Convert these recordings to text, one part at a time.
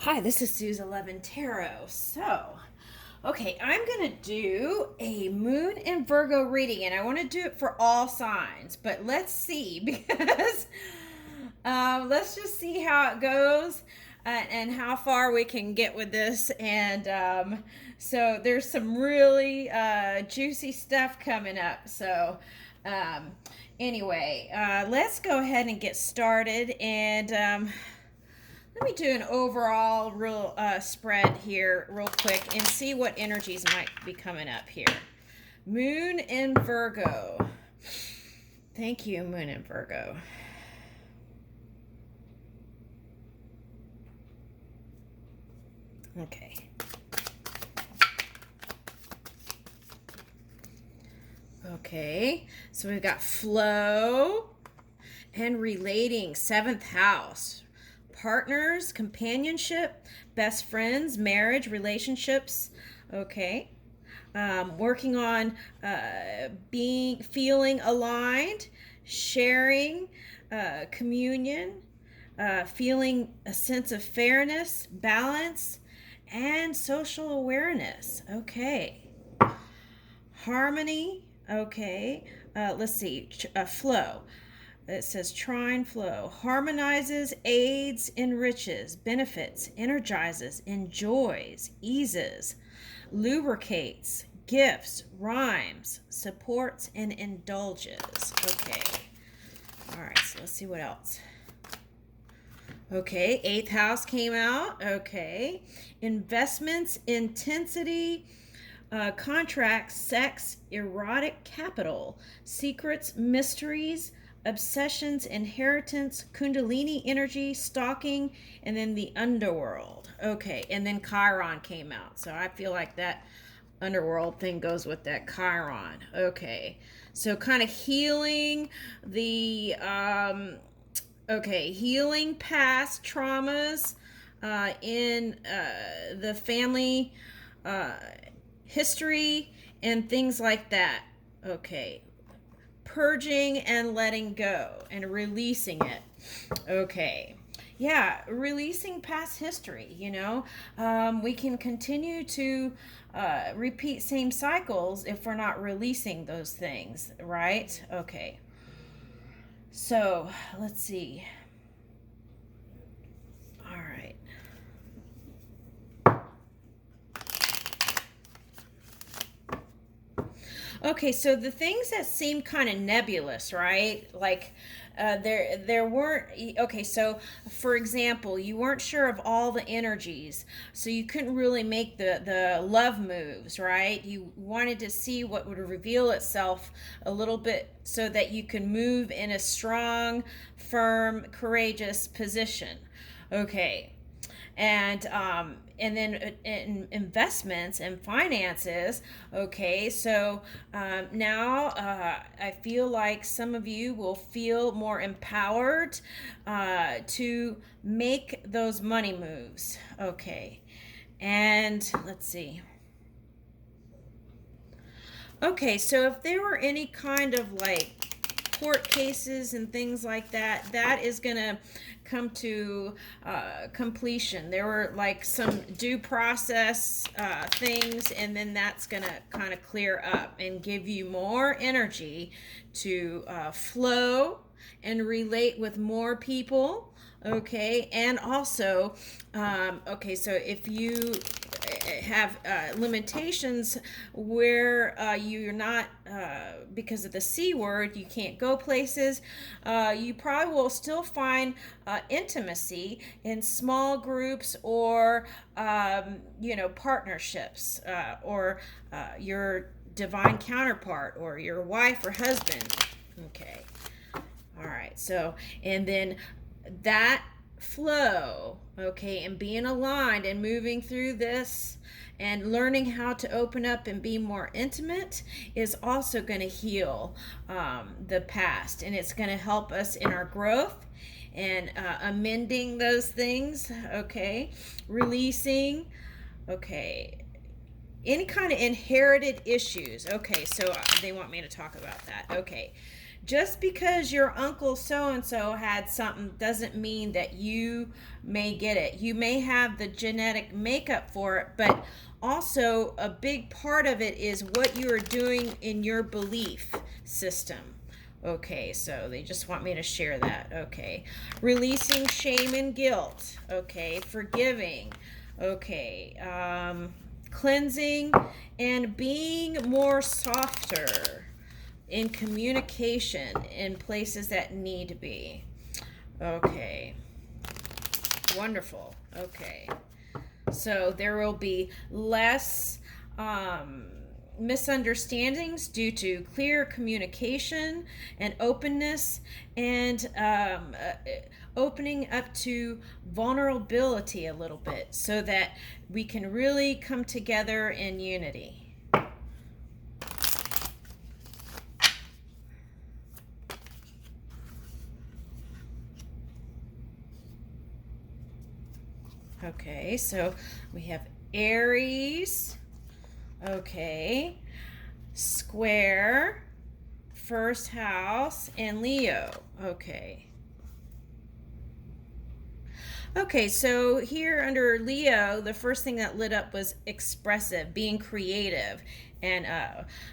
Hi, this is Suze 11 Tarot. Okay, I'm going to do a Moon in Virgo reading, and I want to do it for all signs. But let's see, because let's just see how it goes and how far we can get with this. And so there's some really juicy stuff coming up. Um, anyway, let's go ahead and get started. And let me do an overall real spread here real quick and see what energies might be coming up here. Moon in Virgo. Thank you, Moon in Virgo. Okay. Okay, so we've got flow and relating, seventh house. Partners, companionship, best friends, marriage, relationships. Okay. Working on feeling aligned, sharing, communion, feeling a sense of fairness, balance, and social awareness. Okay. Harmony. Okay. Let's see. Flow. It says trine flow. Harmonizes, aids, enriches, benefits, energizes, enjoys, eases, lubricates, gifts, rhymes, supports, and indulges. Okay. All right, so let's see what else. Okay, eighth house came out. Okay. Investments, intensity, contracts, sex, erotic capital, secrets, mysteries, obsessions, inheritance, kundalini energy, stalking, and then the underworld. Okay, and then Chiron came out. So I feel like that underworld thing goes with that Chiron. Okay, so kind of healing the healing past traumas in the family history and things like that. Okay, purging and letting go and releasing it. Okay. Yeah, releasing past history, we can continue to repeat same cycles if we're not releasing those things, right? Okay. So, let's see. All right. Okay, so the things that seem kind of nebulous, right? Like there weren't. Okay, so for example, you weren't sure of all the energies, so you couldn't really make the love moves, right? You wanted to see what would reveal itself a little bit so that you can move in a strong, firm, courageous position. Okay, and then in investments and finances. Okay, so now I feel like some of you will feel more empowered to make those money moves. Okay, and let's see. Okay, so if there were any kind of like court cases and things like that, that is going to come to completion. There were like some due process things, and then that's going to kind of clear up and give you more energy to flow and relate with more people. Okay, and also, so if you have limitations where you're not, because of the C word, you can't go places, you probably will still find intimacy in small groups or, partnerships, or your divine counterpart or your wife or husband. Okay. All right. So, and then that flow, okay, and being aligned and moving through this and learning how to open up and be more intimate is also going to heal the past, and it's going to help us in our growth and amending those things. Okay, releasing. Okay, any kind of inherited issues. Okay, so they want me to talk about that. Okay, just because your uncle so and so had something doesn't mean that you may get it. You may have the genetic makeup for it, but also a big part of it is what you are doing in your belief system. Okay, so they just want me to share that. Okay, releasing shame and guilt. Okay, forgiving. Okay, cleansing and being more softer in communication in places that need to be. Okay, wonderful. Okay, so there will be less misunderstandings due to clear communication and openness, and opening up to vulnerability a little bit so that we can really come together in unity. Okay, so we have Aries. Okay, square, first house, and Leo. Okay. Okay, so here under Leo, the first thing that lit up was expressive, being creative, and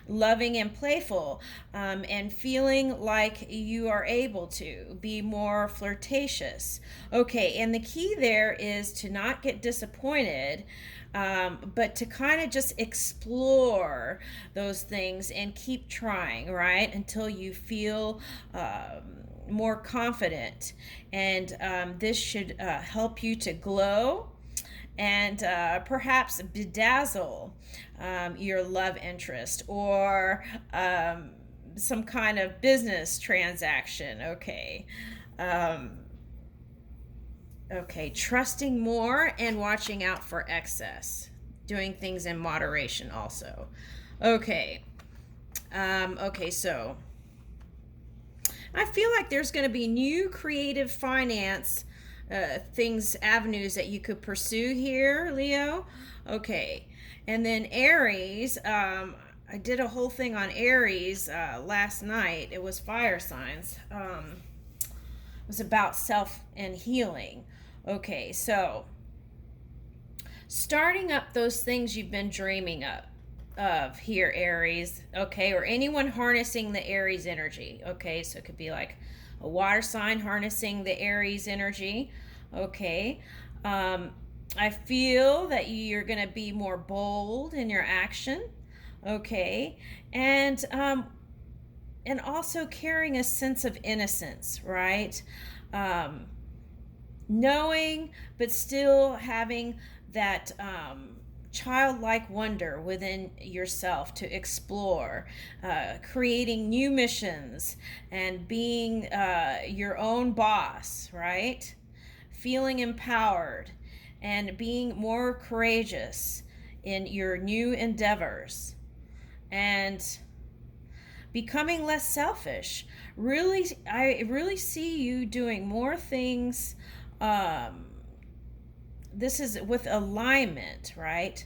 loving and playful, and feeling like you are able to be more flirtatious. Okay, and the key there is to not get disappointed, but to kind of just explore those things and keep trying, right? Until you feel more confident. And this should help you to glow and perhaps bedazzle your love interest, or some kind of business transaction. Okay. Okay, trusting more and watching out for excess. Doing things in moderation also. Okay. Okay, so I feel like there's going to be new creative finance things, avenues that you could pursue here, Leo. Okay. And then Aries, I did a whole thing on Aries last night. It was fire signs. It was about self and healing. Okay, so starting up those things you've been dreaming of here, Aries. Okay, or anyone harnessing the Aries energy. Okay, so it could be like a water sign harnessing the Aries energy. Okay, I feel that you're going to be more bold in your action. Okay, and also carrying a sense of innocence, right? Knowing, but still having that childlike wonder within yourself to explore, creating new missions, and being your own boss, right? Feeling empowered and being more courageous in your new endeavors, and becoming less selfish. Really, I really see you doing more things. This is with alignment, right?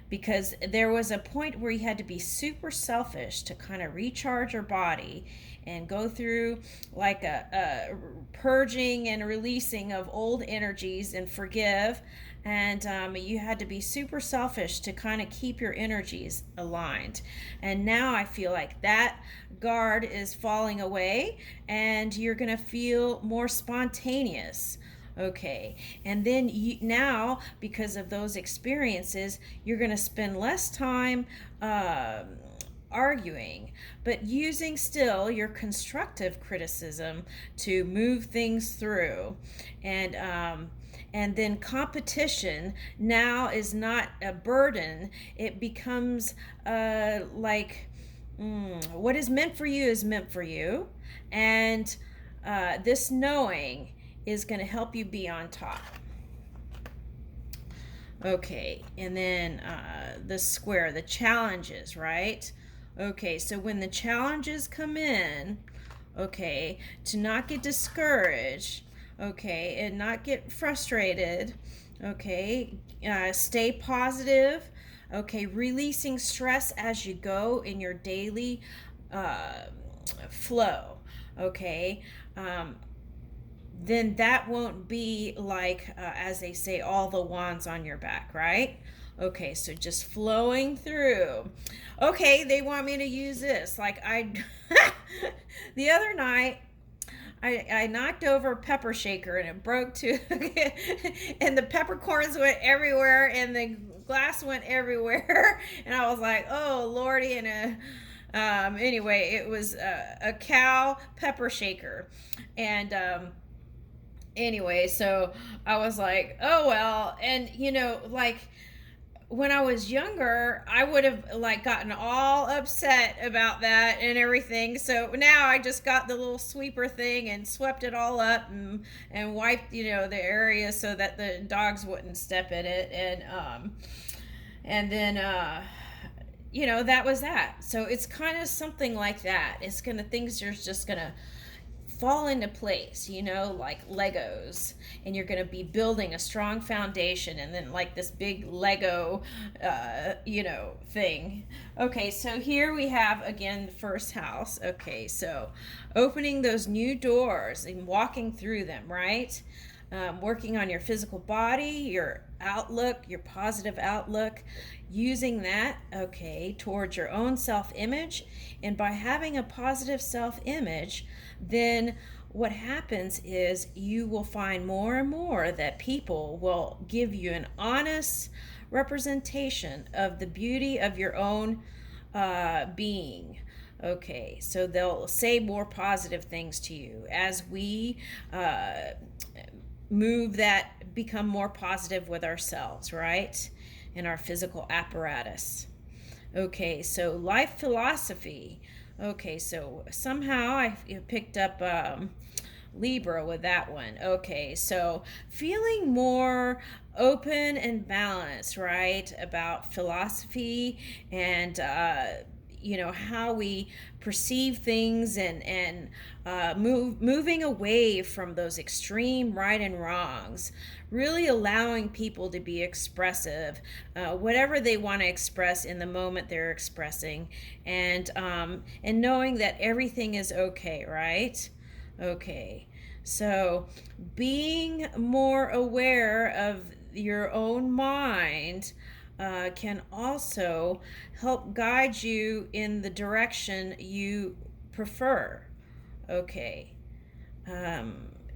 Because there was a point where you had to be super selfish to kind of recharge your body and go through like a purging and releasing of old energies and forgive. And you had to be super selfish to kind of keep your energies aligned. And now I feel like that guard is falling away, and you're going to feel more spontaneous. Okay, and then now, because of those experiences, you're going to spend less time arguing, but using still your constructive criticism to move things through. And then competition now is not a burden. It becomes what is meant for you is meant for you. And this knowing is going to help you be on top. Okay, and then the square, the challenges, right? Okay, so when the challenges come in, okay, to not get discouraged, okay, and not get frustrated, okay, stay positive, okay, releasing stress as you go in your daily flow, okay, then that won't be like, as they say, all the wands on your back, right? Okay, so just flowing through. Okay, they want me to use this. Like the other night, I knocked over a pepper shaker and it broke too, and the peppercorns went everywhere and the glass went everywhere, and I was like, oh lordy, and anyway, it was a cow pepper shaker, and anyway, so I was like, oh well, and like when I was younger, I would have like gotten all upset about that and everything. So now I just got the little sweeper thing and swept it all up and wiped, the area so that the dogs wouldn't step in it. And then that was that. So it's kind of something like that. Things are just gonna fall into place, like Legos, and you're going to be building a strong foundation, and then like this big Lego, thing. Okay, so here we have again the first house. Okay, so opening those new doors and walking through them, right? Working on your physical body, your outlook, your positive outlook, using that, okay, towards your own self-image. And by having a positive self-image, then what happens is you will find more and more that people will give you an honest representation of the beauty of your own being. Okay, so they'll say more positive things to you as we become more positive with ourselves, right? In our physical apparatus. Okay, so life philosophy. Okay, so somehow I picked up Libra with that one. Okay, so feeling more open and balanced, right? About philosophy and how we perceive things, and moving away from those extreme right and wrongs, really allowing people to be expressive, whatever they want to express in the moment they're expressing, and knowing that everything is okay, right? Okay, so being more aware of your own mind can also help guide you in the direction you prefer. Okay.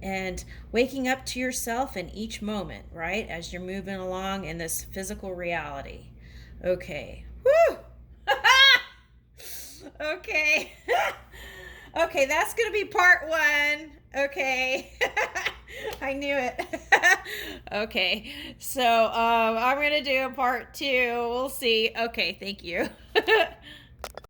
And waking up to yourself in each moment, right? As you're moving along in this physical reality. Okay. Woo! Okay. Okay, that's going to be part 1. Okay. I knew it. Okay, so I'm going to do a part 2. We'll see. Okay, thank you.